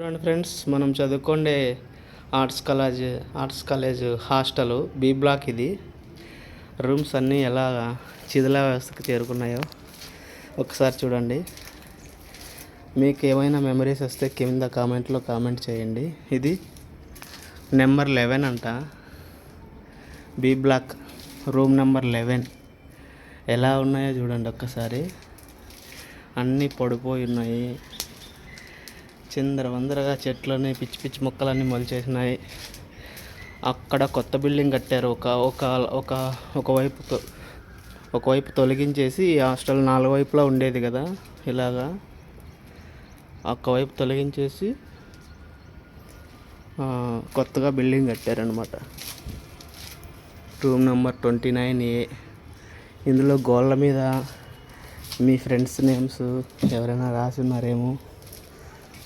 చూడండి ఫ్రెండ్స్, మనం చదువుకోండే arts college hostel B block. ఇది రూమ్స్ అన్నీ ఎలా శిథిలా వ్యవస్థకు చేరుకున్నాయో ఒకసారి చూడండి. మీకు ఏమైనా మెమరీస్ వస్తే కింద కామెంట్లో కామెంట్ చేయండి. ఇది నెంబర్ 11 అంట, బి బ్లాక్ రూమ్ నెంబర్ 11. ఎలా ఉన్నాయో చూడండి ఒక్కసారి. అన్నీ పడిపోయి ఉన్నాయి, చిందరవందరగా చెట్లని పిచ్చి పిచ్చి మొక్కలన్నీ మొలిచేసినాయి. అక్కడ కొత్త బిల్డింగ్ కట్టారు. ఒకవైపు తొలగించేసి ఈ హాస్టల్ 4 వైపులా ఉండేది కదా, ఇలాగా ఒకవైపు తొలగించేసి కొత్తగా బిల్డింగ్ కట్టారనమాట. Room number 29A. ఇందులో గోళ్ళ మీద మీ ఫ్రెండ్స్ నేమ్స్ ఎవరైనా రాసి ఉన్నారేమో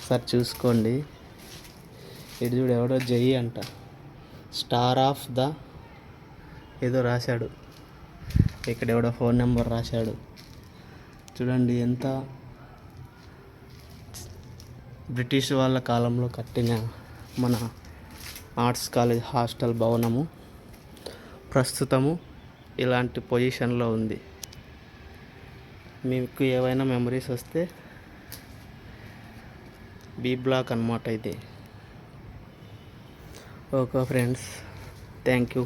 సార్ చూసుకోండి. ఇటు చూడు, ఎవడో జై అంట, స్టార్ ఆఫ్ ద ఏదో రాశాడు. ఇక్కడ ఎవడో ఫోన్ నెంబర్ రాశాడు. చూడండి, ఎంత బ్రిటిష్ వాళ్ళ కాలంలో కట్టిన మన ఆర్ట్స్ కాలేజ్ హాస్టల్ భవనము ప్రస్తుతము ఇలాంటి పొజిషన్లో ఉంది. మీకు ఏవైనా మెమరీస్ వస్తే బి బ్లాక్ అన్నమాట ఇది. Okay friends, thank you.